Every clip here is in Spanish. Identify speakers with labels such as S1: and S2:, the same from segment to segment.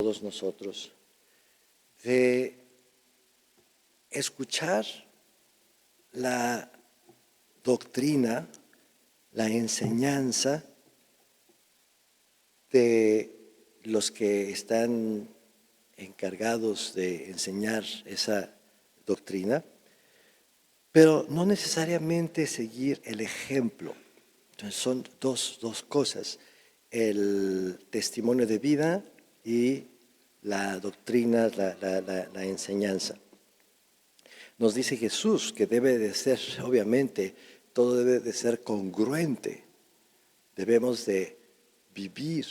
S1: todos nosotros de escuchar la doctrina, la enseñanza de los que están encargados de enseñar esa doctrina, pero no necesariamente seguir el ejemplo. Entonces son dos cosas, el testimonio de vida y la doctrina, la enseñanza. Nos dice Jesús que debe de ser, obviamente, todo debe de ser congruente. Debemos de vivir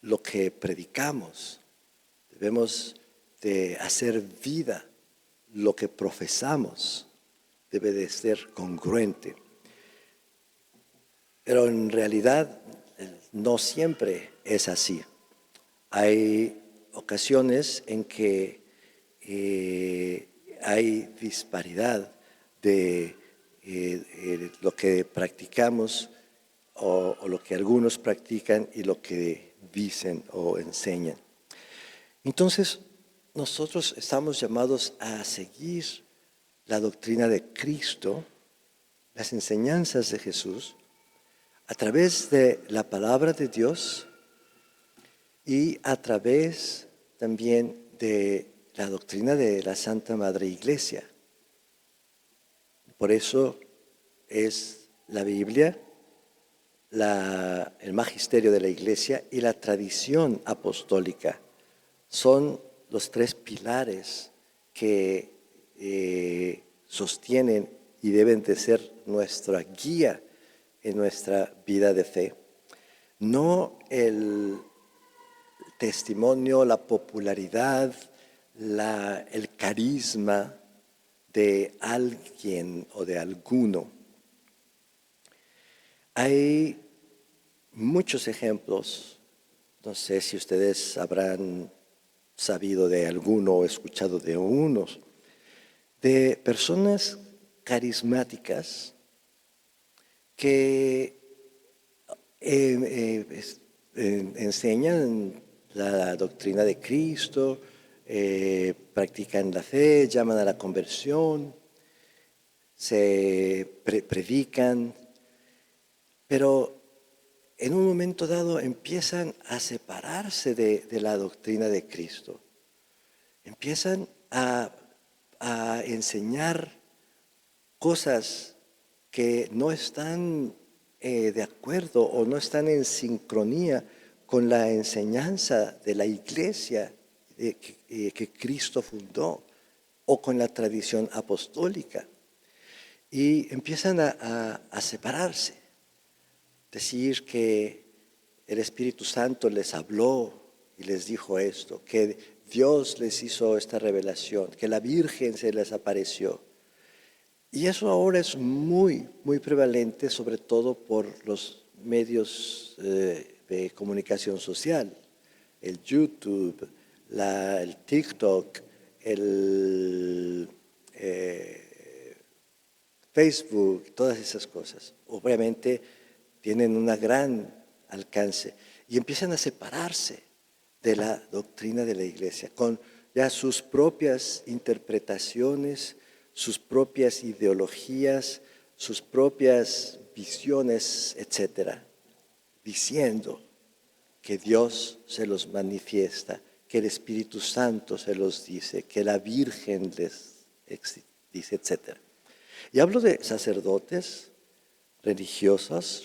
S1: lo que predicamos. Debemos de hacer vida lo que profesamos. Debe de ser congruente. Pero en realidad no siempre es así. Hay ocasiones en que hay disparidad de lo que practicamos o lo que algunos practican y lo que dicen o enseñan. Entonces, nosotros estamos llamados a seguir la doctrina de Cristo, las enseñanzas de Jesús, a través de la palabra de Dios y a través también de la doctrina de la Santa Madre Iglesia. Por eso es la Biblia, el magisterio de la Iglesia y la tradición apostólica. Son los tres pilares que sostienen y deben de ser nuestra guía en nuestra vida de fe. No el testimonio, la popularidad, el carisma de alguien o de alguno. Hay muchos ejemplos, no sé si ustedes habrán sabido de alguno o escuchado de unos, de personas carismáticas que enseñan la doctrina de Cristo, practican la fe, llaman a la conversión, se predican, pero en un momento dado empiezan a separarse de la doctrina de Cristo. Empiezan a enseñar cosas que no están de acuerdo o no están en sincronía con la enseñanza de la Iglesia que Cristo fundó o con la tradición apostólica. Y empiezan a separarse. Decir que el Espíritu Santo les habló y les dijo esto, que Dios les hizo esta revelación, que la Virgen se les apareció. Y eso ahora es muy, muy prevalente, sobre todo por los medios de comunicación social, el YouTube, el TikTok, el Facebook, todas esas cosas. Obviamente tienen un gran alcance y empiezan a separarse de la doctrina de la Iglesia, con ya sus propias interpretaciones, sus propias ideologías, sus propias visiones, etcétera, diciendo que Dios se los manifiesta, que el Espíritu Santo se los dice, que la Virgen les dice, etcétera. Y hablo de sacerdotes, religiosas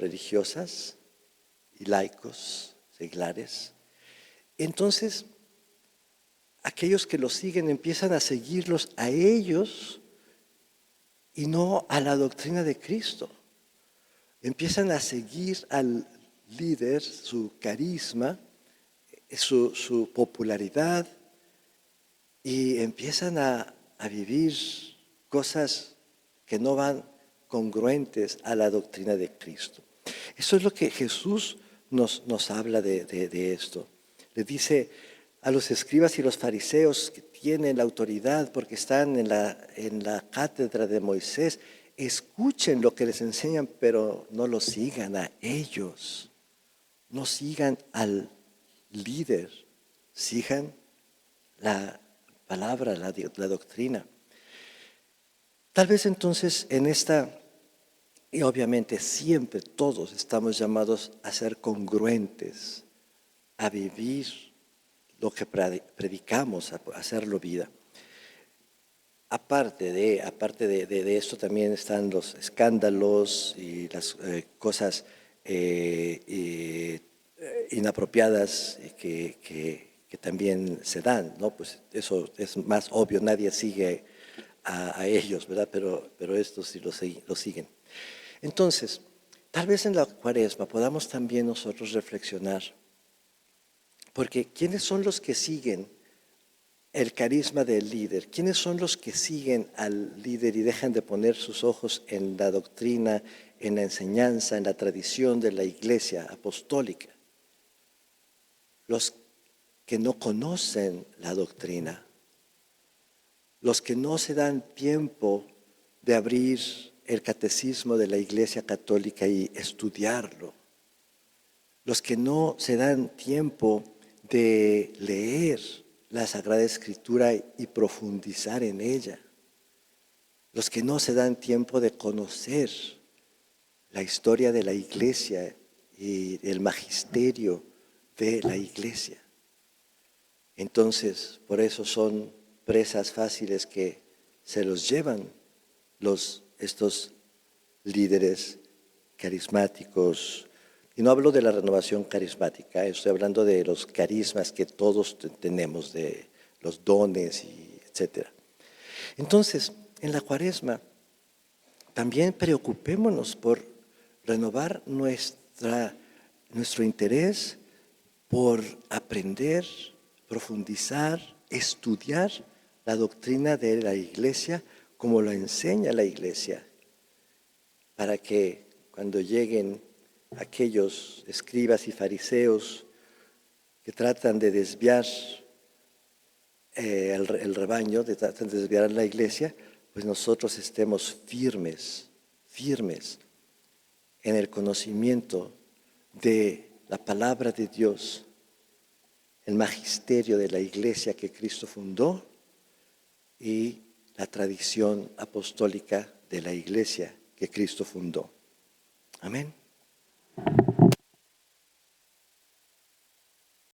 S1: y laicos, seglares. Entonces, aquellos que los siguen empiezan a seguirlos a ellos y no a la doctrina de Cristo. Empiezan a seguir al líder, su carisma, su popularidad, y empiezan a vivir cosas que no van congruentes a la doctrina de Cristo. Eso es lo que Jesús nos habla de esto. Le dice a los escribas y los fariseos que tienen la autoridad porque están en la cátedra de Moisés, escuchen lo que les enseñan, pero no lo sigan a ellos. No sigan al líder, sigan la palabra, la doctrina. Tal vez entonces en esta, y obviamente siempre todos estamos llamados a ser congruentes, a vivir lo que predicamos, a hacerlo vida. Aparte de esto también están los escándalos y las cosas inapropiadas que también se dan, ¿no? Pues eso es más obvio, nadie sigue a ellos, ¿verdad? Pero estos sí lo siguen. Entonces, tal vez en la Cuaresma podamos también nosotros reflexionar, porque ¿quiénes son los que siguen el carisma del líder? ¿Quiénes son los que siguen al líder y dejan de poner sus ojos en la doctrina, en la enseñanza, en la tradición de la iglesia apostólica? Los que no conocen la doctrina, los que no se dan tiempo de abrir el catecismo de la Iglesia Católica y estudiarlo, los que no se dan tiempo de leer la Sagrada Escritura y profundizar en ella, los que no se dan tiempo de conocer la historia de la Iglesia y el magisterio de la Iglesia. Entonces, por eso son presas fáciles que se los llevan estos líderes carismáticos. Y no hablo de la renovación carismática, estoy hablando de los carismas que todos tenemos, de los dones, etc. Entonces, en la Cuaresma, también preocupémonos por renovar nuestro interés por aprender, profundizar, estudiar la doctrina de la Iglesia como lo enseña la Iglesia, para que cuando lleguen aquellos escribas y fariseos que tratan de desviar el rebaño, tratan de desviar la Iglesia, pues nosotros estemos firmes en el conocimiento de la palabra de Dios, el magisterio de la Iglesia que Cristo fundó y la tradición apostólica de la Iglesia que Cristo fundó. Amén.